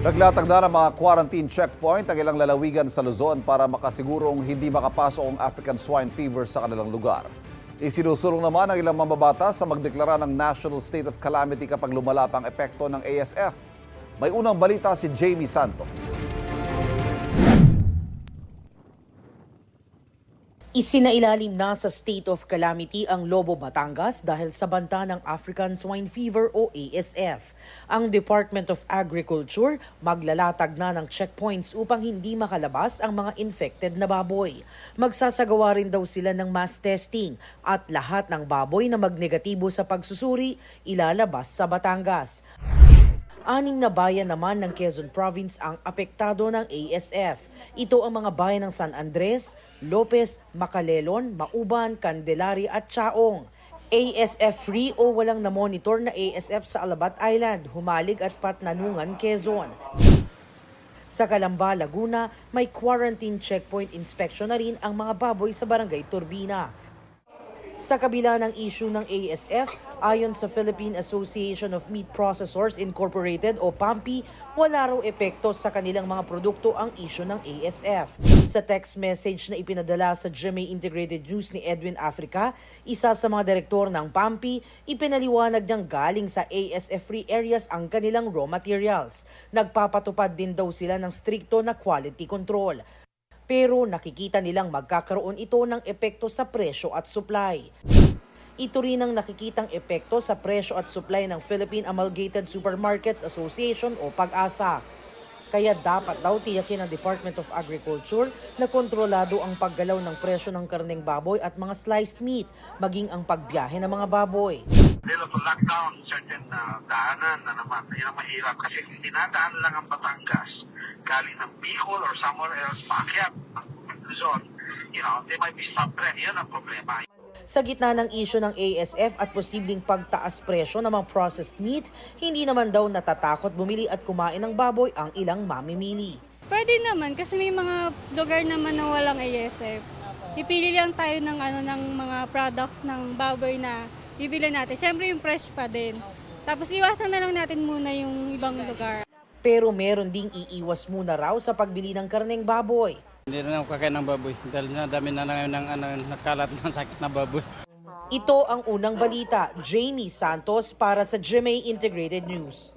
Naglatag na ng mga quarantine checkpoint ang ilang lalawigan sa Luzon para makasigurong hindi makapasok ang African swine fever sa kanilang lugar. Isinusulong naman ang ilang mambabatas sa magdeklara ng National State of Calamity kapag lumala pa ang epekto ng ASF. May unang balita si Jamie Santos. Isinailalim na sa state of calamity ang Lobo, Batangas dahil sa banta ng African Swine Fever o ASF. Ang Department of Agriculture maglalatag na ng checkpoints upang hindi makalabas ang mga infected na baboy. Magsasagawa rin daw sila ng mass testing at lahat ng baboy na magnegatibo sa pagsusuri ilalabas sa Batangas. 6 na bayan naman ng Quezon Province ang apektado ng ASF. Ito ang mga bayan ng San Andres, Lopez, Macalelon, Mauban, Candelaria at Chaong. ASF-free o walang na-monitor na ASF sa Alabat Island, Humalig at Patnanungan, Quezon. Sa Calamba, Laguna, may quarantine checkpoint inspection na rin ang mga baboy sa Barangay Turbina. Sa kabila ng issue ng ASF, ayon sa Philippine Association of Meat Processors Incorporated o PAMPI, wala raw epekto sa kanilang mga produkto ang issue ng ASF. Sa text message na ipinadala sa GMA Integrated News ni Edwin Africa, isa sa mga direktor ng PAMPI, ipinaliwanag niyang galing sa ASF-free areas ang kanilang raw materials. Nagpapatupad din daw sila ng strikto na quality control. Pero nakikita nilang magkakaroon ito ng epekto sa presyo at supply. Ito rin ang nakikitang epekto sa presyo at supply ng Philippine Amalgamated Supermarkets Association o PAG-ASA. Kaya dapat daw tiyakin ng Department of Agriculture na kontrolado ang paggalaw ng presyo ng karneng baboy at mga sliced meat, maging ang pagbiyahe ng mga baboy. Dahil to lockdown certain daanan na naman, yun ang mahirap kasi dinadaan lang ang Batangas galing ng Bicol or somewhere else paakyat ng Luzon, they might be stopped there. Yun ang problema. Sa gitna ng issue ng ASF at posibleng pagtaas presyo ng mga processed meat, hindi naman daw natatakot bumili at kumain ng baboy ang ilang mamimili. Pwede naman kasi may mga lugar naman na walang ASF. Ipili lang tayo ng ng mga products ng baboy na bibili natin. Siyempre yung fresh pa din. Tapos iwasan na lang natin muna yung ibang lugar. Pero meron ding iiwas muna raw sa pagbili ng karneng baboy. Hindi na ako kakain ng baboy dahil na dami na ngayon ng nakalat ng sakit na baboy. Ito ang unang balita. Jamie Santos para sa GMA Integrated News.